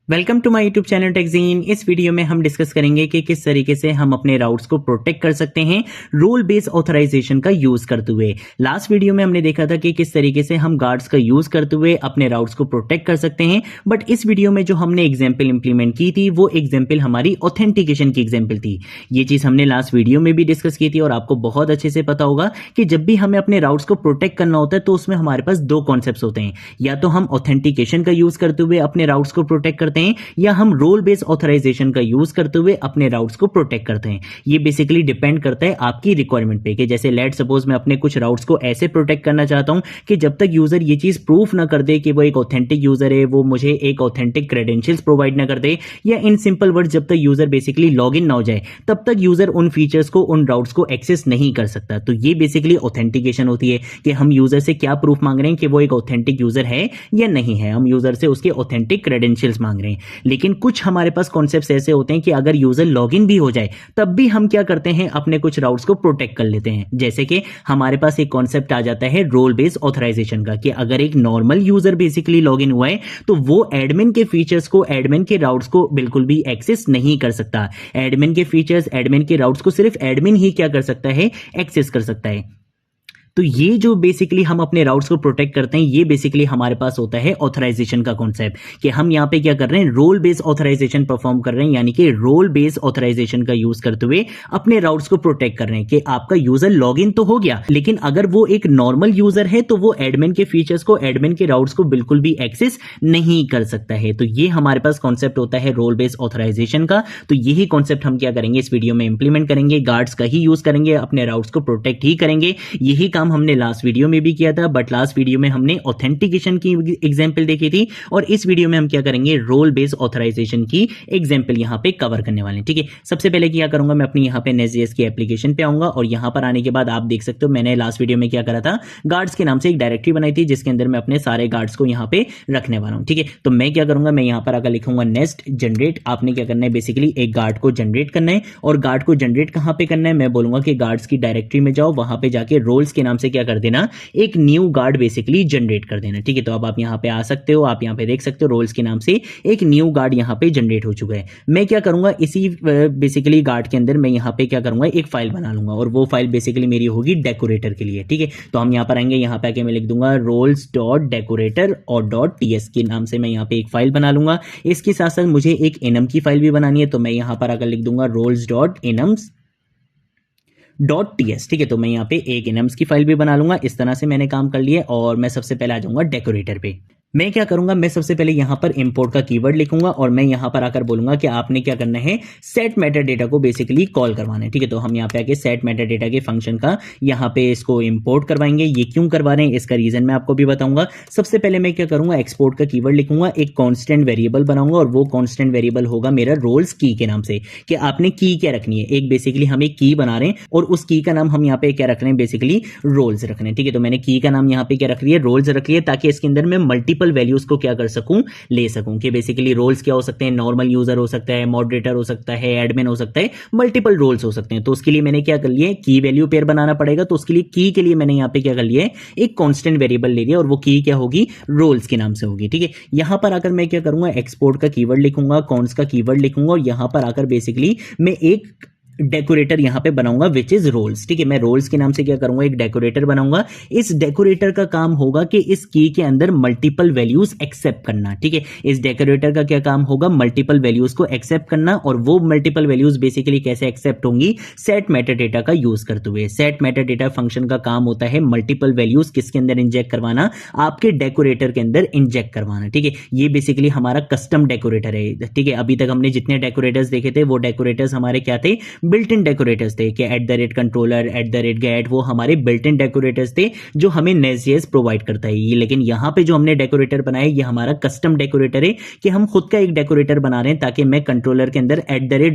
Welcome to my YouTube channel Techgene. इस video में हम डिस्कस करेंगे कि किस तरीके से हम अपने राउट्स को प्रोटेक्ट कर सकते हैं रोल बेस्ड ऑथराइजेशन का यूज करते हुए। लास्ट वीडियो में हमने देखा था कि किस तरीके से हम गार्ड्स का यूज करते हुए अपने राउट्स को प्रोटेक्ट कर सकते हैं, बट इस वीडियो में जो हमने एग्जाम्पल इंप्लीमेंट की थी वो एग्जाम्पल हमारी ऑथेंटिकेशन की एग्जाम्पल थी। ये चीज हमने लास्ट वीडियो में भी डिस्कस की थी और आपको बहुत अच्छे से पता होगा कि जब भी हमें अपने राउट्स को प्रोटेक्ट करना होता है तो उसमें हमारे पास दो कॉन्सेप्ट होते हैं, या तो हम ऑथेंटिकेशन का यूज करते हुए अपने राउट्स को प्रोटेक्ट करते हैं या हम रोल बेस्ड ऑथराइजेशन का यूज करते हुए अपने राउट्स को प्रोटेक्ट करते हैं। ये बेसिकली डिपेंड करता है आपकी रिक्वायरमेंट पे कि जैसे लेट सपोज मैं अपने कुछ राउट्स को ऐसे प्रोटेक्ट करना चाहता हूं कि जब तक यूजर ये चीज प्रूफ ना कर दे कि वो एक ऑथेंटिक यूजर है, वो मुझे एक ऑथेंटिक क्रेडेंशियल्स प्रोवाइड ना कर दे, या इन सिंपल वर्ड जब तक यूजर बेसिकली लॉग इन ना हो जाए तब तक यूजर उन फीचर्स को, उन राउट्स को एक्सेस नहीं कर सकता। तो ये बेसिकली ऑथेंटिकेशन होती है कि हम यूजर से क्या प्रूफ मांग रहे हैं कि वो एक ऑथेंटिक यूजर है या नहीं है। हम यूजर से उसके ऑथेंटिक क्रेडेंशियल्स मांग रहे हैं। लेकिन कुछ हमारे पास कॉन्सेप्ट्स ऐसे होते हैं कि अगर यूजर लॉगिन भी हो जाए तब भी हम क्या करते हैं, अपने कुछ राउट्स को प्रोटेक्ट कर लेते हैं। जैसे कि हमारे पास एक कॉन्सेप्ट आ जाता है रोल बेस्ड ऑथराइजेशन का, कि अगर एक नॉर्मल यूजर बेसिकली लॉगिन हुआ है तो वो एडमिन के फीचर्स को, एडमिन के राउट्स को बिल्कुल भी एक्सेस नहीं कर सकता। एडमिन के फीचर्स, एडमिन के राउट्स को सिर्फ एडमिन ही क्या कर सकता है, एक्सेस कर सकता है। तो ये जो बेसिकली हम अपने राउट्स को प्रोटेक्ट करते हैं, ये बेसिकली हमारे पास होता है ऑथराइजेशन का कॉन्सेप्ट, कि हम यहाँ पे क्या कर रहे हैं, रोल बेस्ड ऑथराइजेशन परफॉर्म कर रहे हैं, यानी कि रोल बेस्ड ऑथराइजेशन का यूज करते हुए अपने राउट्स को प्रोटेक्ट कर रहे हैं कि आपका यूजर लॉगिन तो हो गया, लेकिन अगर वो एक नॉर्मल यूजर है तो वो एडमिन के फीचर्स को, एडमिन के राउट्स को बिल्कुल भी एक्सेस नहीं कर सकता है। तो ये हमारे पास कॉन्सेप्ट होता है रोल बेस्ड ऑथराइजेशन का। तो यही कॉन्सेप्ट हम क्या करेंगे, इस वीडियो में इंप्लीमेंट करेंगे, गार्ड्स का ही यूज करेंगे, अपने राउट्स को प्रोटेक्ट ही करेंगे। यही काम हमने लास्ट वीडियो में भी किया था, बट लास्ट वीडियो में हमने ऑथेंटिकेशन की एग्जांपल देखी थी और इस वीडियो में हम क्या करेंगे, रोल बेस्ड ऑथराइजेशन की एग्जांपल यहां पे कवर करने वाले हैं। ठीक है, सबसे पहले क्या करूंगा, मैं अपनी यहां पे नेस्ट.जेएस की एप्लीकेशन पे आऊंगा और यहां पर आने के बाद आप देख सकते हो मैंने लास्ट वीडियो में क्या करा था, गार्ड्स के नाम से एक डायरेक्टरी बनाई थी जिसके अंदर मैं अपने सारे गार्ड्स को यहां पे रखने वाला हूं। ठीक है, तो मैं क्या करूंगा, मैं यहां पर आकर लिखूंगा नेस्ट जनरेट। आपने क्या करना है, बेसिकली एक गार्ड को जनरेट करना है और गार्ड को जनरेट कहां पे करना है, मैं बोलूंगा कि गार्ड्स की डायरेक्टरी में जाओ, वहां पे जाके रोल्स के नाम से क्या कर देना, एक न्यू गार्ड बेसिकली जनरेट कर देना। ठीक है, तो अब आप यहां पे आ सकते हो, आप यहां पे देख सकते हो रोल्स के नाम से एक न्यू गार्ड यहां पे जनरेट हो चुका है। मैं क्या करूंगा, इसी बेसिकली गार्ड के अंदर मैं यहां पे क्या करूंगा, एक फाइल बना लूंगा और वो फाइल बेसिकली मेरी होगी डेकोरेटर के लिए। ठीक है, तो हम यहां पर आएंगे, यहां पे आके मैं लिख दूंगा रोल्स डॉट डेकोरेटर और डॉट टीएस के नाम से मैं यहां पे एक फाइल बना लूंगा। इसके साथ साथ मुझे एक एनम की फाइल भी बनानी है, तो मैं यहां पर आकर लिख दूंगा रोल्स डॉट एनम्स डॉट टीएस। ठीक है, तो मैं यहाँ पे एक एनम्स की फाइल भी बना लूंगा। इस तरह से मैंने काम कर लिया और मैं सबसे पहले आ जाऊंगा डेकोरेटर पे। मैं क्या करूंगा, मैं सबसे पहले यहां पर इंपोर्ट का कीवर्ड लिखूंगा और मैं यहां पर आकर बोलूंगा कि आपने क्या करना है, सेट मेटा डेटा को बेसिकली कॉल करवाना है। ठीक है, तो हम यहां पे आके सेट मेटा डेटा के फंक्शन का यहां पे इसको इंपोर्ट करवाएंगे। ये क्यों करवा रहे हैं इसका रीजन मैं आपको भी बताऊंगा। सबसे पहले मैं क्या करूंगा, एक्सपोर्ट का कीवर्ड लिखूंगा, एक कांस्टेंट वेरिएबल बनाऊंगा और वो कांस्टेंट वेरिएबल होगा मेरा रोल्स की के नाम से, कि आपने की क्या रखनी है। एक बेसिकली हम एक की बना रहे हैं और उस की का नाम हम यहाँ पे क्या रख रहे हैं, बेसिकली रोल्स रख रहे हैं। ठीक है, तो मैंने की का नाम यहाँ पे क्या रख लिया, रोल्स रख लिया, ताकि इसके अंदर मैं मल्टीपल वैल्यूज को क्या कर सकूं, ले सकूं, कि बेसिकली रोल्स क्या हो सकते हैं, नॉर्मल यूजर हो सकता है, मॉडरेटर हो सकता है, एडमिन हो सकता है, मल्टीपल रोल्स हो सकते हैं। तो उसके लिए मैंने क्या कर लिया, की वैल्यू पेयर बनाना पड़ेगा। तो उसके लिए की के लिए मैंने यहां पे क्या कर लिया है, एक कांस्टेंट वेरिएबल ले लिया और वो की क्या होगी, रोल्स के नाम से होगी। ठीक है, यहां पर आकर मैं क्या करूंगा, एक्सपोर्ट का कीवर्ड लिखूंगा, कॉन्स का कीवर्ड लिखूंगा और यहां पर आकर बेसिकली मैं एक डेकोरेटर यहां पे बनाऊंगा विच इज रोल्स। ठीक है, मैं रोल्स के नाम से क्या करूंगा, एक डेकोरेटर बनाऊंगा। इस डेकोरेटर का काम होगा कि इस की के अंदर मल्टीपल वैल्यूज एक्सेप्ट करना। ठीक है, इस डेकोरेटर का क्या काम होगा, मल्टीपल वैल्यूज को एक्सेप्ट करना। और वो मल्टीपल वैल्यूज बेसिकली कैसे एक्सेप्ट होंगी, सेट मेटा डेटा का यूज करते हुए। सेट मेटा डेटा फंक्शन का काम होता है मल्टीपल वैल्यूज किसके अंदर इंजेक्ट करवाना, आपके डेकोरेटर के अंदर इंजेक्ट करवाना। ठीक है, ये बेसिकली हमारा कस्टम डेकोरेटर है। ठीक है, अभी तक हमने जितने डेकोरेटर्स देखे थे वो डेकोरेटर्स हमारे क्या थे, बिल्ट इन डेकोरेटर्स थे, कि @कंट्रोलर @get वो हमारे बिल्ट इन डेकोरेटर्स थे जो हमें नेस्ट.जेएस प्रोवाइड करता है। ये लेकिन यहां पे जो हमने डेकोरेटर बनाया ये हमारा कस्टम डेकोरेटर है, कि हम खुद का एक डेकोरेटर बना रहे हैं ताकि मैं कंट्रोलर के अंदर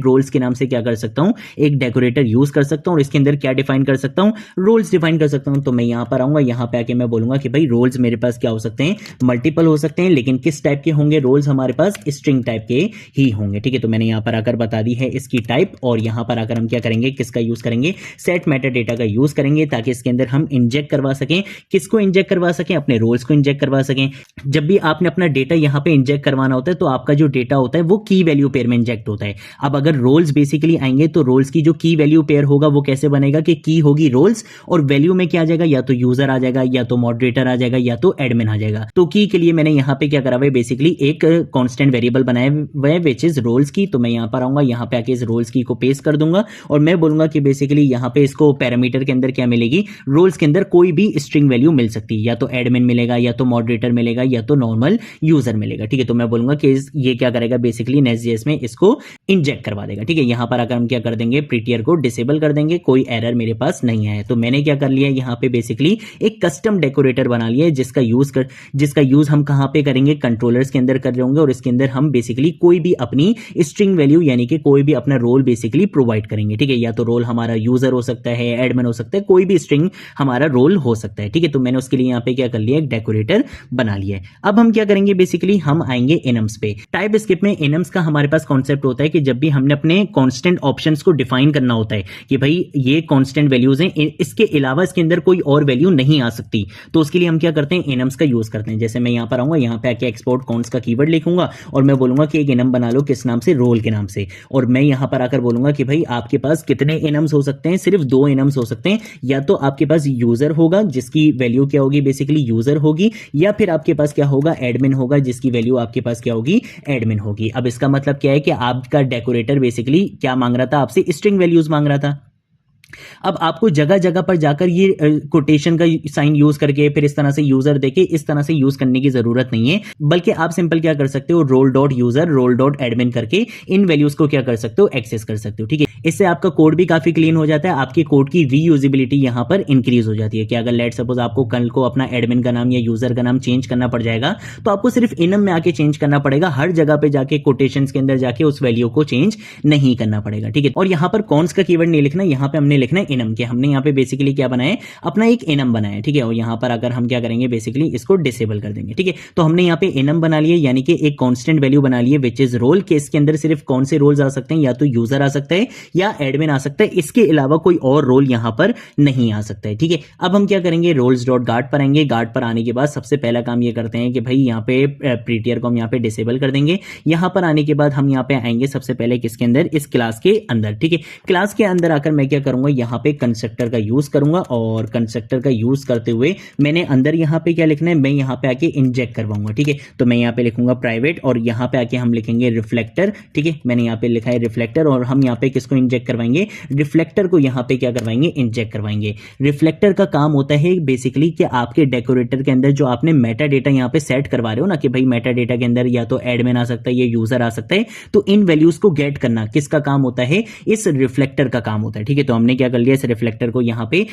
@रोल्स के नाम से क्या कर सकता हूं, एक डेकोरेटर यूज कर सकता हूं और इसके अंदर क्या डिफाइन कर सकता हूं, रोल्स डिफाइन कर सकता हूं। तो मैं यहां पर आऊंगा, यहां पे आके मैं बोलूंगा कि भाई रोल्स मेरे पास क्या हो सकते हैं, मल्टीपल हो सकते हैं, लेकिन किस टाइप के होंगे रोल्स, हमारे पास स्ट्रिंग टाइप के ही होंगे। ठीक है, तो मैंने यहां पर आकर बता दी है इसकी टाइप और यहां पर आकर हम क्या करेंगे, किसका यूज करेंगे, सेट मेटा डेटा का यूज करेंगे, ताकि इसके अंदर हम इंजेक्ट करवा सकें। किसको इंजेक्ट करवा सकें, अपने रोल्स को इंजेक्ट करवा सकें। जब भी आपने अपना डेटा यहां पे इंजेक्ट करवाना होता है तो आपका जो डेटा होता है वो की वैल्यू पेयर में इंजेक्ट होता है। अब अगर रोल्स बेसिकली आएंगे तो रोल्स की जो की वैल्यू पेयर होगा वो कैसे बनेगा कि की होगी रोल्स और वैल्यू में क्या आ जाएगा, या तो यूजर आ जाएगा, या तो मॉडरेटर आ जाएगा, या तो एडमिन आ जाएगा। तो की के लिए मैंने यहां पे क्या करा हुआ है, बेसिकली एक कांस्टेंट वेरिएबल बनाया हुआ है विच इज रोल्स की। तो मैं यहां पर आऊंगा, यहां पे आके इस रोल्स की को पेस्ट कर दूंगा और मैं बोलूंगा कि बेसिकली यहां पे इसको पैरामीटर के अंदर क्या मिलेगी, रोल्स के अंदर कोई भी स्ट्रिंग वैल्यू मिल सकती है, या तो एडमिन मिलेगा, या तो मॉडरेटर मिलेगा, या तो नॉर्मल यूजर मिलेगा। ठीक है, तो मैं बोलूंगा कि ये क्या करेगा, बेसिकली नेस्ट.जेएस में इसको इंजेक्ट करवा देगा। ठीक है, यहां पर आकर हम क्या कर देंगे, प्रीटियर को डिसेबल कर देंगे, कोई एरर मेरे पास नहीं है। तो मैंने क्या कर लिया, यहां पे बेसिकली एक कस्टम डेकोरेटर बना लिया है जिसका यूज हम कहां पे करेंगे, कंट्रोलर्स के अंदर कर रहे होंगे और इसके अंदर हम बेसिकली कोई भी अपनी स्ट्रिंग वैल्यू यानी कि कोई भी अपना रोल बेसिकली प्रोवाइड करेंगे। ठीक है, या तो रोल हमारा यूजर हो सकता है, एडमिन हो सकता है, कोई भी स्ट्रिंग हमारा रोल हो सकता है। ठीक है, तो मैंने उसके लिए यहां पे क्या कर लिया, एक डेकोरेटर बना लिया है। अब हम क्या करेंगे, बेसिकली हम आएंगे एनम्स पे। टाइप स्क्रिप्ट में एनम्स का हमारे पास कॉन्सेप्ट होता है कि जब भी हमने अपने कांस्टेंट ऑप्शंस को डिफाइन करना होता है कि भाई ये कांस्टेंट वैल्यूज हैं, इसके अलावा इसके अंदर कोई और वैल्यू नहीं आ सकती, तो उसके लिए हम क्या करते हैं, एनम्स का यूज करते हैं। जैसे मैं यहां पर आऊंगा, यहां पे आके एक्सपोर्ट कॉन्स का कीवर्ड लिखूंगा और मैं बोलूंगा कि एक एनम बना लो, किस नाम से, रोल के नाम से। और मैं यहां पर आकर बोलूंगा कि भाई आपके पास कितने एनम्स हो सकते हैं, सिर्फ 2 एनम्स हो सकते हैं। या तो आपके पास यूजर होगा जिसकी वैल्यू क्या होगी, बेसिकली यूजर होगी, या फिर आपके पास क्या होगा, एडमिन होगा जिसकी वैल्यू आपके पास क्या होगी, एडमिन होगी। अब इसका मतलब क्या है कि आपका डेकोरेटर बेसिकली क्या मांग रहा था, आपसे स्ट्रिंग वैल्यूज मांग रहा था। अब आपको जगह जगह पर जाकर ये कोटेशन का साइन यूज करके फिर इस तरह से यूजर देके इस तरह से यूज करने की जरूरत नहीं है, बल्कि आप सिंपल क्या कर सकते हो, role dot user, role dot admin करके इन वैल्यूज को क्या कर सकते हो, एक्सेस कर सकते हो। ठीक है, इससे आपका कोड भी काफी क्लीन हो जाता है, आपके कोड की रीयूजेबिलिटी यहां पर इंक्रीज हो जाती है कि अगर लेट सपोज आपको कल को अपना एडमिन का नाम या यूजर का नाम चेंज करना पड़ जाएगा तो आपको सिर्फ इनम में आके चेंज करना पड़ेगा, हर जगह पे जाके कोटेशंस के अंदर जाके उस वैल्यू को चेंज नहीं करना पड़ेगा। ठीक है, और यहां पर कॉन्स का कीवर्ड नहीं लिखना, यहां पे हमने लिखना है इनम के। हमने यहां पे बेसिकली क्या बनाया है, अपना एक इनम बनाया है। ठीक है, और यहां पर अगर हम क्या करेंगे, बेसिकली इसको डिसेबल कर देंगे। ठीक है, तो हमने यहां पे इनम बना लिए, यानी कि एक कांस्टेंट वैल्यू बना लिए विच इज रोल, के इसके अंदर सिर्फ कौन से रोल्स आ सकते हैं, या तो यूजर आ सकता है या एडमिन आ सकता है, इसके अलावा कोई और रोल यहां पर नहीं आ सकता है। ठीक है, अब हम क्या करेंगे, रोल्स डॉट गार्ड पर आएंगे। गार्ड पर आने के बाद सबसे पहला काम ये करते हैं कि भाई यहां पे प्रीटियर को हम यहां पे डिसेबल कर देंगे। यहां पर आने के बाद हम यहां पे आएंगे सबसे पहले किसके अंदर, इस क्लास के अंदर। ठीक है, क्लास के अंदर आकर मैं क्या करूंगा, यहां पे कंस्ट्रक्टर का यूज करूंगा और कंस्ट्रक्टर का यूज करते हुए मैंने अंदर यहां पे क्या लिखना है, मैं यहां पे आके इंजेक्ट करवाऊंगा। ठीक है, तो मैं यहां पे लिखूंगा प्राइवेट और यहां पे आके हम लिखेंगे रिफ्लेक्टर। ठीक है, मैंने यहां पे लिखा है रिफ्लेक्टर और हम यहां पे किसको इंजेक्ट करवाएंगे, रिफ्लेक्टर को यहां पे क्या करवाएंगे, इंजेक्ट करवाएंगे। रिफ्लेक्टर का काम होता है बेसिकली कि आपके डेकोरेटर के अंदर जो आपने मेटा डेटा यहां पे सेट करवा रहे हो ना, कि भाई मेटा डेटा के अंदर या तो एडमिन आ सकता है या यूजर आ सकता है, तो इन वैल्यूज को गेट करना किसका काम होता है, इस रिफ्लेक्टर का काम होता है। ठीक है, तो हमने क्या कर लिया, इस रिफ्लेक्टर को यहां पे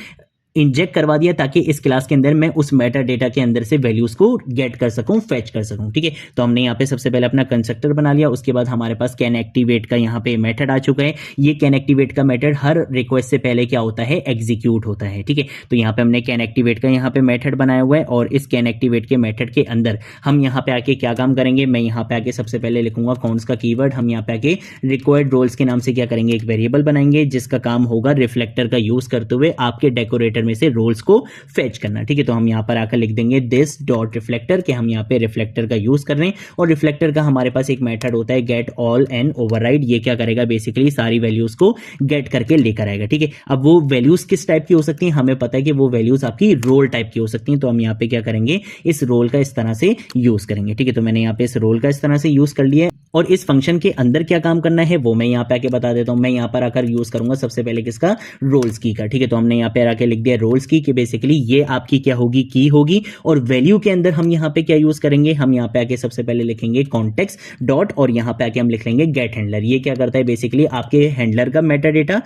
इंजेक्ट करवा दिया ताकि इस क्लास के अंदर मैं उस मेटा डेटा के अंदर से वैल्यूज को गेट कर सकूं, फेच कर सकूं। ठीक है, तो हमने यहाँ पे सबसे पहले अपना कंस्ट्रक्टर बना लिया, उसके बाद हमारे पास कैन एक्टिवेट का यहाँ पे मेथड आ चुका है। ये कैन एक्टिवेट का मेथड हर रिक्वेस्ट से पहले क्या होता है, एग्जीक्यूट होता है। ठीक है, तो यहाँ पे हमने कैन एक्टिवेट का यहाँ पे मेथड बनाया हुआ है और इस कैन एक्टिवेट के मेथड के अंदर हम यहाँ पे आके क्या काम करेंगे, मैं यहाँ पे आके सबसे पहले लिखूंगा कॉन्स का कीवर्ड। हम यहाँ पे आके रिक्वायर्ड रोल्स के नाम से क्या करेंगे, एक वेरिएबल बनाएंगे जिसका काम होगा रिफ्लेक्टर का यूज करते हुए आपके डेकोरेटर में से रोल्स को फेच करना। ठीक है, तो हम यहां पर आकर लिख देंगे दिस डॉट रिफ्लेक्टर कि हम यहां पे रिफ्लेक्टर का यूज कर रहे हैं और रिफ्लेक्टर का हमारे पास एक मेथड होता है गेट ऑल एंड ओवरराइड। ये क्या करेगा, बेसिकली सारी वैल्यूज को गेट करके लेकर आएगा। ठीक है, अब वो वैल्यूज किस टाइप की हो सकती हैं, हमें पता है कि वो वैल्यूज आपकी रोल टाइप की हो सकती हैं, तो हम यहां पे क्या करेंगे, इस रोल का इस तरह से यूज करेंगे। ठीक है, तो मैंने यहां पे इस रोल का इस तरह से यूज कर लिया है और इस फंक्शन के अंदर क्या काम करना है वो मैं यहां पे आके बता देता हूं। मैं यहां पर आकर यूज करूंगा सबसे पहले किसका, रोल्स की का। ठीक है, तो हमने यहां पे आके लिख दिया रोल्स की कि बेसिकली ये आपकी क्या होगी, की होगी और वैल्यू के अंदर हम यहां पे क्या यूज करेंगे, हम यहां पे आके सबसे पहले लिखेंगे कॉन्टेक्स्ट डॉट और यहां पे आके हम लिख लेंगे गेट हैंडलर। ये क्या करता है, बेसिकली आपके हैंडलर का मेटा डेटा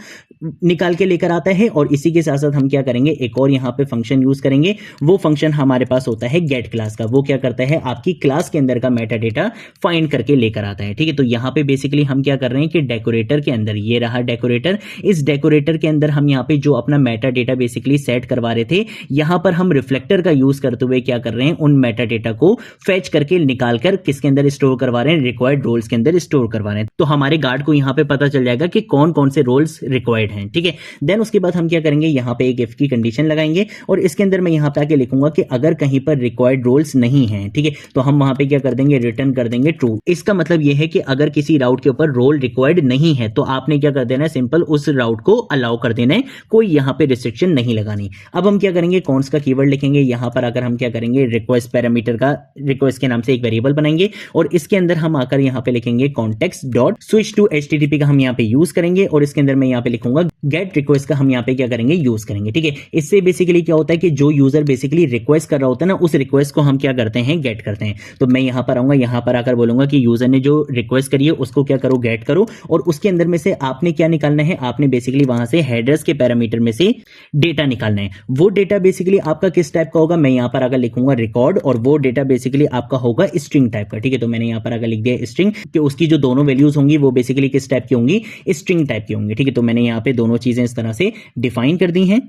निकाल के लेकर आता है और इसी के साथ साथ हम क्या करेंगे, एक और यहां पे फंक्शन यूज करेंगे। वो फंक्शन हमारे पास होता है गेट क्लास का। वो क्या करता है, आपकी क्लास के अंदर का मेटा डेटा फाइंड करके लेकर आता है। ठीक है, तो यहाँ पे बेसिकली हम क्या कर रहे हैं कि डेकोरेटर के अंदर, ये रहा डेकोरेटर, इस डेकोरेटर के अंदर हम यहाँ पे जो अपना मेटा डेटा बेसिकली सेट करवा रहे थे, यहाँ पर हम रिफ्लेक्टर का यूज करते हुए क्या कर रहे हैं, उन मेटा डेटा को फेच करके निकाल कर किसके अंदर स्टोर करवा रहे हैं, रिक्वायर्ड रोल्स के अंदर स्टोर करवा रहे हैं। तो हमारे गार्ड को यहाँ पे पता चल जाएगा कि कौन कौन से रोल्स रिक्वायर्ड हैं। ठीक है, देन उसके बाद हम क्या करेंगे, यहाँ पे एक इफ की कंडीशन लगाएंगे और इसके अंदर मैं यहाँ पे आके लिखूंगा कि अगर कहीं पर रिक्वायर्ड रोल्स नहीं है, ठीक है, तो हम वहां पे क्या कर देंगे, रिटर्न कर देंगे ट्रू। इसका मतलब यह है कि अगर किसी राउट के ऊपर रोल रिक्वायर्ड नहीं है तो आपने क्या कर देना है, सिंपल उस राउट को अलाउ कर देना है, कोई यहाँ पे रिस्ट्रिक्शन नहीं लगानी। अब हम क्या करेंगे, कॉन्स का कीवर्ड लिखेंगे, यहाँ पर आकर हम क्या करेंगे, रिक्वेस्ट पैरामीटर का, रिक्वेस्ट के नाम से एक वेरिएबल बनाएंगे और इसके अंदर हम आकर यहाँ पे लिखेंगे context dot switch to HTTP का हम यहाँ पे यूज करेंगे और इसके अंदर मैं यहाँ पे लिखूंगा गेट रिक्वेस्ट का हम यहाँ पे क्या करेंगे, यूज करेंगे। ठीक है, इससे बेसिकली क्या होता है कि जो यूजर बेसिकली रिक्वेस्ट कर रहा होता है ना, उस रिक्वेस्ट को हम क्या करते हैं, गेट करते हैं। तो मैं यहाँ पर आऊंगा, यहाँ पर आकर बोलूंगा कि यूजर ने जो रिक्वेस्ट करी है उसको क्या करो, गेट करो और उसके अंदर में से आपने क्या निकालना है, आपने बेसिकली वहां से हेडर्स के पैरामीटर में से डेटा निकालना है। वो डेटा बेसिकली आपका किस टाइप का होगा, मैं यहाँ पर आकर लिखूंगा रिकॉर्ड और वो डेटा बेसिकली आपका होगा स्ट्रिंग टाइप का। ठीक है, तो मैंने यहाँ पर आकर लिख दिया स्ट्रिंग, कि उसकी जो दोनों वैल्यूज होंगी वो बेसिकली किस टाइप की होंगी, स्ट्रिंग टाइप की होंगी। ठीक है, तो मैंने यहाँ पे दोनों चीजें इस तरह से डिफाइन कर दी हैं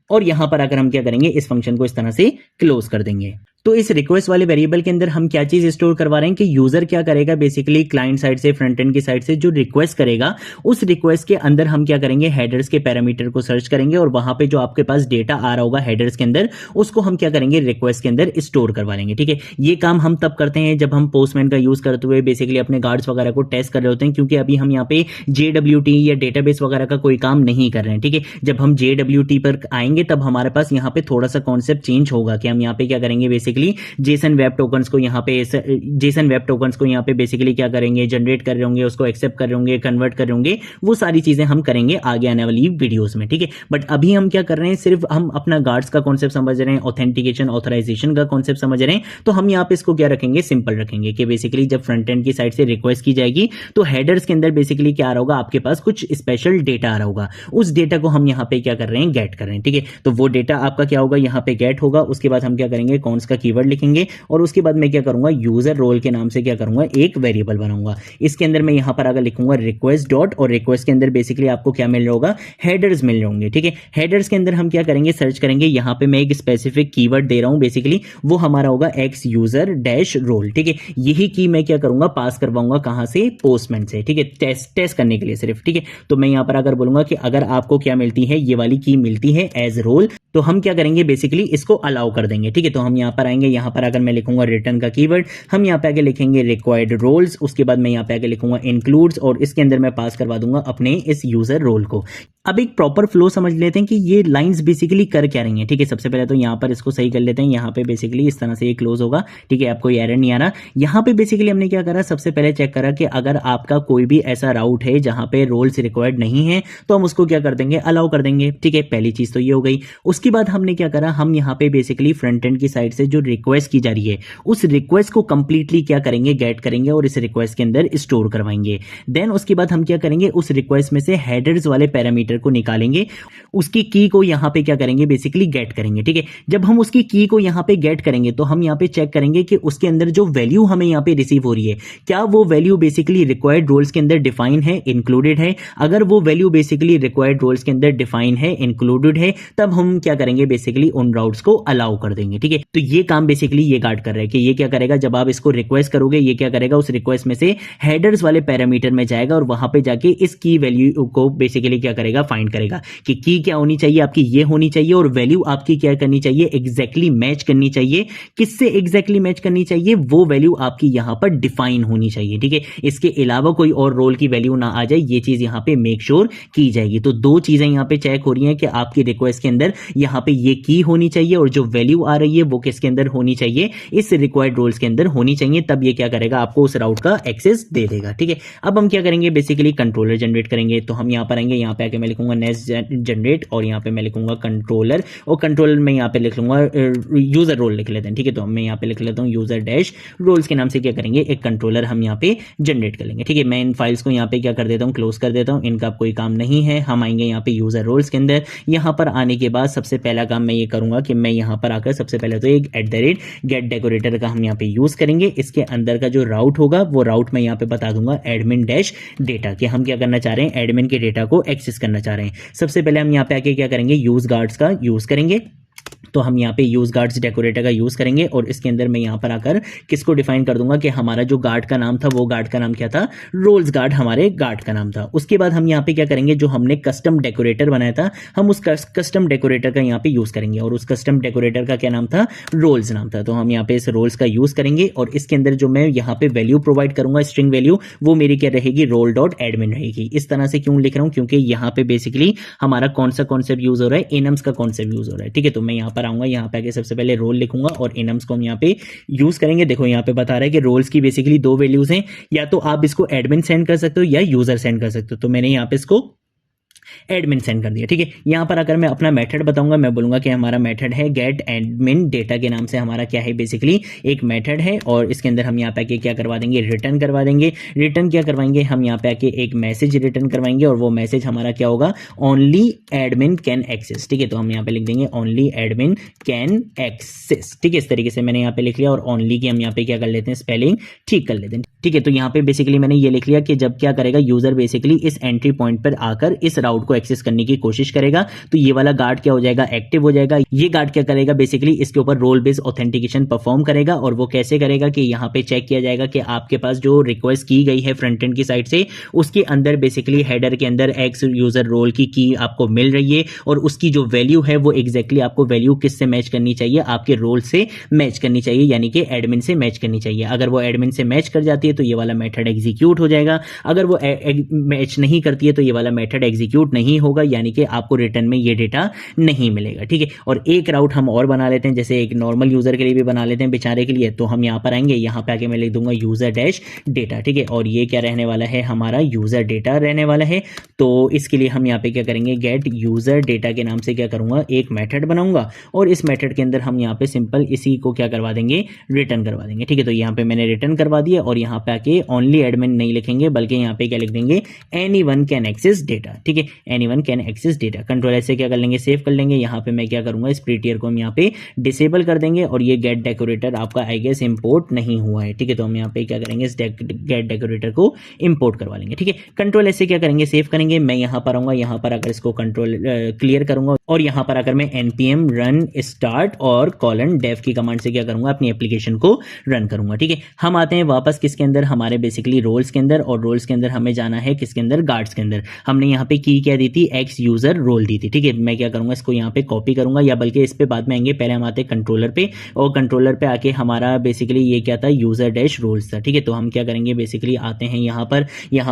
और यहां पर आकर हम क्या करेंगे, इस फंक्शन को इस तरह से क्लोज कर देंगे। तो इस रिक्वेस्ट वाले वेरिएबल के अंदर हम क्या चीज स्टोर करवा रहे हैं कि यूजर क्या करेगा, बेसिकली क्लाइंट साइड से, फ्रंट एंड की साइड से जो रिक्वेस्ट करेगा, उस रिक्वेस्ट के अंदर हम क्या करेंगे, हेडर्स के पैरामीटर को सर्च करेंगे और वहां पे जो आपके पास डेटा आ रहा होगा हेडर्स के अंदर, उसको हम क्या करेंगे, रिक्वेस्ट के अंदर स्टोर करवा लेंगे। ठीक है, ये काम हम तब करते हैं जब हम पोस्टमैन का यूज करते हुए बेसिकली अपने गार्ड्स वगैरह को टेस्ट कर रहे होते हैं, क्योंकि अभी हम यहाँ पे JWT या डेटाबेस वगैरह का कोई काम नहीं कर रहे हैं। ठीक है, जब हम JWT पर आएंगे तब हमारे पास यहाँ पे थोड़ा सा कॉन्सेप्ट चेंज होगा कि हम यहाँ पे क्या करेंगे, बेसिकली जेसन वेब टोकन्स को यहाँ पे बेसिकली क्या करेंगे, जनरेट कर रहे होंगे, उसको एक्सेप्ट कर रहे होंगे, कन्वर्ट कर रहे होंगे, वो सारी चीजें हम करेंगे आगे आने वाली वीडियोस में। ठीक है, बट अभी हम क्या कर रहे हैं, सिर्फ हम अपना गार्ड्स का कॉन्सेप्ट समझ रहे हैं, ऑथेंटिकेशन ऑथराइजेशन का कॉन्सेप्ट समझ रहे हैं, तो हम यहाँ पे इसको क्या रखेंगे, सिंपल रखेंगे कि बेसिकली जब फ्रंट एंड की साइड से रिक्वेस्ट की जाएगी तो हेडर्स के अंदर बेसिकली क्या आ रहा होगा, आपके पास कुछ स्पेशल डेटा आ रहा होगा, उस डेटा को हम यहाँ पे क्या कर रहे हैं, गेट कर रहे हैं। ठीक है, तो वो डेटा आपका क्या होगा, यहाँ पे गेट होगा। उसके बाद हम क्या करेंगे, कॉन्स का कीवर्ड लिखेंगे और उसके बाद मैं क्या करूंगा, यूजर रोल के नाम से क्या करूंगा, एक वेरिएबल बनाऊंगा। इसके अंदर मैं यहां पर अगर लिखूंगा रिक्वेस्ट डॉट, और रिक्वेस्ट के अंदर बेसिकली आपको क्या मिल रहा होगा, हेडर्स मिल रहे होंगे। ठीक है, हेडर्स के अंदर हम क्या करेंगे, सर्च करेंगे। यहां पे मैं एक स्पेसिफिक कीवर्ड दे रहा हूं, बेसिकली वो हमारा होगा एक्स यूजर डैश रोल। ठीक है, यही की मैं क्या करूंगा, पास करवाऊंगा कहां से, पोस्टमैन से। ठीक है, टेस्ट करने के लिए सिर्फ। ठीक है, तो मैं यहां पर अगर बोलूंगा कि अगर आपको क्या मिलती है, ये वाली की मिलती है एज रोल, तो हम क्या करेंगे, बेसिकली इसको अलाउ कर देंगे। ठीक है, तो हम यहां पर आएंगे, यहां पर अगर मैं लिखूंगा रिटर्न का कीवर्ड, हम यहां पे आगे लिखेंगे रिक्वायर्ड रोल्स। उसके बाद मैं यहां पे आगे लिखूंगा इंक्लूड्स और इसके अंदर मैं पास करवा दूंगा अपने इस यूजर रोल को। अब एक प्रॉपर फ्लो समझ लेते हैं कि ये लाइंस बेसिकली कर क्या रही हैं। ठीक है, सबसे पहले तो यहां पर इसको सही कर लेते हैं। यहां पे बेसिकली इस तरह से ये क्लोज होगा। ठीक है, आपको ये एरर नहीं आ रहा। यहां पे बेसिकली हमने क्या करा, सबसे पहले चेक करा कि अगर आपका कोई भी ऐसा राउट है जहां पे रोल्स रिक्वायर्ड नहीं है तो हम उसको क्या कर देंगे, अलाउ कर देंगे। ठीक है, पहली चीज तो ये हो गई। उसके बाद हमने क्या करा, हम यहां पे बेसिकली फ्रंट एंड की साइड से जो रिक्वेस्ट की जा रही है उस रिक्वेस्ट को कंप्लीटली क्या करेंगे, गेट करेंगे और इस रिक्वेस्ट के अंदर स्टोर करवाएंगे। देन उसके बाद हम क्या करेंगे, उस रिक्वेस्ट में से हेडर्स वाले पैरामीटर को निकालेंगे, उसकी की को यहां पे क्या करेंगे, बेसिकली गेट करेंगे। ठीक है, जब हम उसकी की को यहां पे गेट करेंगे तो हम यहां पे चेक करेंगे कि उसके अंदर जो वैल्यू हमें यहां पे रिसीव हो रही है, क्या वो वैल्यू बेसिकली रिक्वायर्ड रोल्स के अंदर डिफाइन है, इंक्लूडेड है। अगर वो वैल्यू बेसिकली रिक्वायर्ड रोल्स के अंदर डिफाइन है, इंक्लूडेड है, तब हम क्या करेंगे, बेसिकली उन राउट्स को अलाउ कर देंगे। ठीक है, तो ये काम बेसिकली ये गार्ड कर रहा है कि ये क्या करेगा, जब आप इसको रिक्वेस्ट करोगे, ये क्या करेगा, उस रिक्वेस्ट में से हेडर्स वाले पैरामीटर में जाएगा और वहां पे जाके इस की वैल्यू को बेसिकली क्या करेगा, फाइंड करेगा कि की क्या होनी चाहिए, आपकी ये होनी चाहिए और वैल्यू आपकी क्या करनी चाहिए, एग्जैक्टली मैच करनी चाहिए। किससे एग्जैक्टली मैच करनी चाहिए, वो वैल्यू आपकी यहां पर डिफाइन होनी चाहिए। ठीक है, इसके अलावा कोई और रोल की वैल्यू ना आ जाए, ये चीज यहां पे मेक श्योर की जाएगी। तो दो चीजें यहां पे चेक हो रही हैं कि आपकी रिक्वेस्ट के अंदर यहां पे ये की होनी चाहिए और जो वैल्यू आ रही है वो किसके अंदर होनी चाहिए, इस रिक्वायर्ड रोल्स के अंदर होनी चाहिए। तब ये क्या करेगा, आपको उस राउट का एक्सेस दे देगा। ठीक है, अब हम क्या करेंगे, बेसिकली कंट्रोलर जनरेट करेंगे। तो हम यहां पर आएंगे, यहां पे आके मैं लिखूंगा नेक्स्ट जनरेट और यहां पे मैं लिखूंगा कंट्रोलर और कंट्रोलर में यहां पे लिख लूंगा यूजर रोल लिख लेते हैं। ठीक है, तो मैं यहां पे लिख लेता हूं यूजर डैश रोल्स के नाम से क्या करेंगे, एक कंट्रोलर हम यहां पे जनरेट कर लेंगे। ठीक है, मैं इन फाइल्स को यहां पे क्या कर देता हूं, क्लोज कर देता हूं, इनका कोई काम नहीं है। हम आएंगे यहां पे यूजर रोल्स के अंदर। यहां पर आने के बाद सबसे पहला काम मैं ये करूंगा कि मैं यहां पर आकर सबसे पहले तो एक get डेकोरेटर का हम यहाँ पे यूज करेंगे। इसके अंदर का जो राउट होगा वो राउट मैं यहाँ पे बता दूंगा एडमिन डैश डेटा, कि हम क्या करना चाह रहे हैं, एडमिन के डेटा को एक्सेस करना चाह रहे हैं। सबसे पहले हम यहाँ पे आके क्या करेंगे, यूज गार्ड्स का यूज करेंगे। तो हम यहाँ पे यूज गार्ड्स डेकोरेटर का यूज करेंगे और इसके अंदर मैं यहाँ पर आकर किसको डिफाइन कर दूंगा कि हमारा जो गार्ड का नाम था वो गार्ड का नाम क्या था, रोल्स गार्ड हमारे गार्ड का नाम था। उसके बाद हम यहाँ पे क्या करेंगे, जो हमने कस्टम डेकोरेटर बनाया था हम उस कस्टम डेकोरेटर का यहाँ पे यूज करेंगे और उस कस्टम डेकोरेटर का क्या नाम था, रोल्स नाम था। तो हम यहाँ पे इस रोल्स का यूज करेंगे और इसके अंदर जो मैं यहाँ पे वैल्यू प्रोवाइड करूंगा, स्ट्रिंग वैल्यू, वो मेरी क्या रहेगी, रोल डॉट एडमिन रहेगी। इस तरह से क्यों लिख रहा हूँ, क्योंकि यहाँ पे बेसिकली हमारा कौन सा कॉन्सेप्ट यूज हो रहा है, एनम्स का कॉन्सेप्ट यूज हो रहा है। ठीक है, तो मैं यहाँ पर आऊंगा, यहाँ पे आके सबसे पहले रोल लिखूंगा और एनम्स को हम यहाँ पे यूज करेंगे। देखो यहाँ पे बता रहा है कि रोल्स की बेसिकली दो वैल्यूज हैं, या तो आप इसको एडमिन सेंड कर सकते हो या यूजर सेंड कर सकते हो। तो मैंने यहाँ पे इसको एडमिन सेंड कर दिया। ठीक है, यहां पर अगर मैं अपना मेथड बताऊंगा, मैं बोलूंगा कि हमारा मेथड है गेट एडमिन डेटा के नाम से हमारा क्या है, बेसिकली एक मेथड है और इसके अंदर हम यहाँ पे आके क्या करवा देंगे, रिटर्न करवा देंगे। रिटर्न क्या करवाएंगे, हम यहाँ पे आके एक मैसेज रिटर्न करवाएंगे और वो मैसेज हमारा क्या होगा, ओनली एडमिन कैन एक्सेस। ठीक है, तो हम यहाँ पे लिख देंगे ओनली एडमिन कैन एक्सेस। ठीक है, इस तरीके से मैंने यहाँ पे लिख लिया और ओनली की हम यहाँ पे क्या कर लेते हैं, स्पेलिंग ठीक कर लेते हैं। ठीक है, तो यहाँ पे बेसिकली मैंने ये लिख लिया कि जब क्या करेगा, यूजर बेसिकली इस एंट्री पॉइंट पर आकर इस राउट को एक्सेस करने की कोशिश करेगा तो ये वाला गार्ड क्या हो जाएगा, एक्टिव हो जाएगा। ये गार्ड क्या करेगा, बेसिकली इसके ऊपर रोल बेस्ड ऑथेंटिकेशन परफॉर्म करेगा और वो कैसे करेगा कि यहाँ पे चेक किया जाएगा कि आपके पास जो रिक्वेस्ट की गई है फ्रंट एंड की साइड से, उसके अंदर बेसिकली हेडर के अंदर एक्स यूजर रोल की आपको मिल रही है और उसकी जो वैल्यू है वो एग्जैक्टली आपको वैल्यू किससे मैच करनी चाहिए, आपके रोल से मैच करनी चाहिए, यानी कि एडमिन से मैच करनी चाहिए। अगर वो एडमिन से मैच कर जाती है तो ये वाला मेथड एग्जीक्यूट हो जाएगा, अगर वो मैच नहीं करती है तो ये वाला मेथड एग्जीक्यूट नहीं होगा, यानी कि आपको रिटर्न में ये डेटा नहीं मिलेगा। ठीक है, और एक राउट हम और बना लेते हैं, जैसे एक नॉर्मल यूजर के लिए भी बना लेते हैं बेचारे के लिए। तो हम यहां पर आएंगे, यहां पे आके मैं लिख दूंगा यूजर डैश डेटा। ठीक है, और ये क्या रहने वाला है, हमारा यूजर डेटा रहने वाला है। तो इसके लिए हम यहां पे क्या करेंगे, गेट यूजर डेटा के नाम से क्या करूंगा, एक मेथड बनाऊंगा और इस मेथड के अंदर हम यहां पे सिंपल इसी को क्या करवा देंगे, रिटर्न करवा देंगे। ठीक है, तो यहां पे मैंने रिटर्न करवा दिया और यहां पे आके ओनली एडमिन नहीं लिखेंगे बल्कि यहां पे क्या लिख देंगे, एनीवन कैन एक्सेस डेटा। ठीक है, anyone can access data. Control ऐसे क्या कर लेंगे, सेव कर लेंगे। यहाँ पे मैं क्या करूंगा, इस प्रीटियर को हम यहाँ पे डिसेबल कर देंगे और ये गेट डेकोरेटर आपका आई गेस इंपोर्ट नहीं हुआ है। ठीक है, तो हम यहाँ पे क्या करेंगे, इस गेट डेकोरेटर को इंपोर्ट करवा लेंगे। ठीक है, कंट्रोल ऐसे क्या करेंगे, सेव करेंगे। मैं यहाँ पर आऊंगा, यहाँ पर अगर इसको कंट्रोल क्लियर करूंगा और यहाँ पर अगर मैं npm रन स्टार्ट और कॉलन डेव की कमांड से क्या करूंगा, अपनी एप्लीकेशन को रन करूंगा। ठीक है, हम आते हैं वापस किसके अंदर, हमारे बेसिकली रोल्स के अंदर, और रोल्स के अंदर हमें जाना है किसके अंदर, गार्ड्स के अंदर। हमने यहाँ पे की क्या दी थी, एक्स यूजर रोल दी थी। ठीक है, मैं क्या करूंगा, इसको यहाँ पे कॉपी करूंगा, या बल्कि इस पे बाद में आएंगे, पहले हम आते हैं कंट्रोलर पे और कंट्रोलर पे आके हमारा बेसिकली ये क्या था, यूजर डैश रोल्स था। ठीक है, तो हम क्या करेंगे, बेसिकली आते हैं यहाँ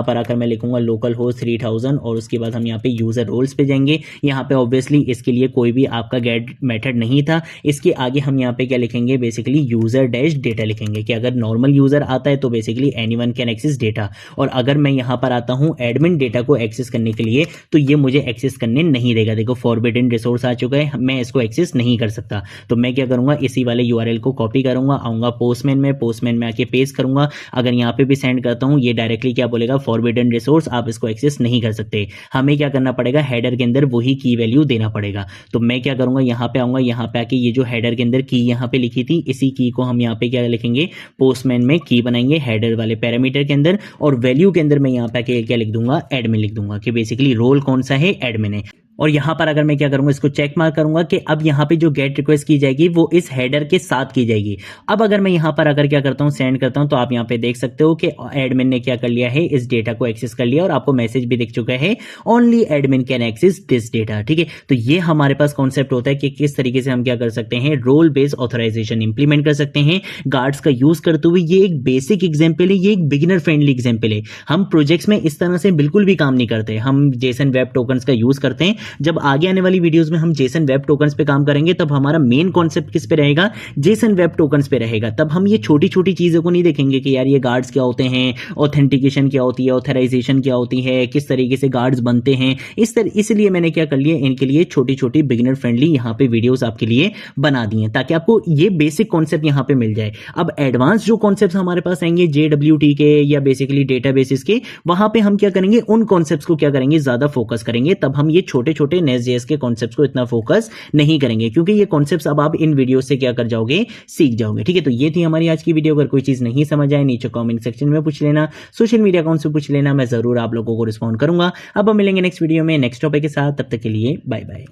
पर आकर मैं लिखूंगा लोकल होस्ट 3000 और उसके बाद हम यहाँ पे यूजर रोल्स पे जाएंगे। यहाँ पे ऑब्वियसली इसके लिए कोई भी आपका गेट मेथड नहीं था। इसके आगे हम यहाँ पे क्या लिखेंगे, बेसिकली यूजर डैश डेटा लिखेंगे कि अगर नॉर्मल यूजर आता है तो basically anyone can access data, और अगर मैं यहाँ पर आता हूँ एडमिन डेटा को एक्सेस करने के लिए तो ये मुझे एक्सेस करने नहीं देगा। देखो फॉरबिडन रिसोर्स आ चुका है, मैं इसको एक्सेस नहीं कर सकता। तो मैं क्या करूंगा, इसी वाले यूआरएल को कॉपी करूंगा, आऊंगा पोस्टमैन में आके पेस्ट करूंगा। अगर यहाँ पे भी सेंड करता हूँ ये डायरेक्टली क्या बोलेगा, फॉरबिडन रिसोर्स, आप इसको एक्सेस नहीं कर सकते। हमें क्या करना पड़ेगा, हेडर के अंदर वही की वैल्यू देना पड़ेगा। तो मैं क्या करूंगा, यहाँ पे आऊंगा, यहाँ पे आके ये जो हेडर के अंदर की यहाँ पे लिखी थी, इसी की को हम यहाँ पे क्या लिखेंगे, पोस्टमैन में की बनाएंगे हेडर वाले पैरामीटर के अंदर, और वैल्यू के अंदर मैं यहाँ पे आके क्या लिख दूंगा, एडमिन लिख दूंगा कि बेसिकली रोल कौन सा है, एडमिन है। और यहां पर अगर मैं क्या करूंगा, इसको चेक मार्क करूंगा कि अब यहां पे जो गेट रिक्वेस्ट की जाएगी वो इस हेडर के साथ की जाएगी। अब अगर मैं यहां पर अगर क्या करता हूं, सेंड करता हूं, तो आप यहां पे देख सकते हो कि एडमिन ने क्या कर लिया है, इस डेटा को एक्सेस कर लिया और आपको मैसेज भी दिख चुका है, only admin can access this data. ठीक है, तो ये हमारे पास कॉन्सेप्ट होता है कि किस तरीके से हम क्या कर सकते हैं, रोल बेस्ड ऑथराइजेशन इंप्लीमेंट कर सकते हैं गार्ड्स का यूज करते हुए। ये एक बेसिक एग्जाम्पल है, ये एक बिगिनर फ्रेंडली एग्जाम्पल है। हम प्रोजेक्ट्स में इस तरह से बिल्कुल भी काम नहीं करते, हम जेसन वेब टोकन्स का यूज करते हैं। जब आगे आने वाली वीडियोस में हम जेसन वेब टोकन्स पे काम करेंगे तब हमारा मेन कॉन्सेप्ट किस पे रहेगा, जेसन वेब टोकन्स पे रहेगा। तब हम ये छोटी छोटी चीजों को नहीं देखेंगे कि यार ये गार्ड्स क्या होते हैं, ऑथेंटिकेशन क्या होती है, ऑथराइजेशन क्या होती है, किस तरीके से गार्ड्स बनते हैं। इसलिए मैंने क्या कर लिया, इनके लिए छोटी छोटी बिगिनर फ्रेंडली यहाँ पे वीडियोस आपके लिए बना दी हैं ताकि आपको ये बेसिक कॉन्सेप्ट यहाँ पे मिल जाए। अब एडवांस जो कॉन्सेप्ट हमारे पास आएंगे JWT के या बेसिकली डेटाबेसेस के, वहां पे हम क्या करेंगे, उन कॉन्सेप्ट्स को क्या करेंगे, ज्यादा फोकस करेंगे। तब हम ये छोटे छोटे नेस्ट.जेएस के कॉन्सेप्ट्स को इतना फोकस नहीं करेंगे, क्योंकि ये कॉन्सेप्ट्स अब आप इन वीडियो से क्या कर जाओगे, सीख जाओगे। ठीक है, तो ये थी हमारी आज की वीडियो। अगर कोई चीज नहीं समझ आए नीचे कमेंट सेक्शन में पूछ लेना, सोशल मीडिया अकाउंट से पूछ लेना, मैं जरूर आप लोगों को रिस्पॉन्ड करूंगा। अब हम मिलेंगे नेक्स्ट वीडियो में नेक्स्ट टॉपिक के साथ, तब तक के लिए बाय बाय।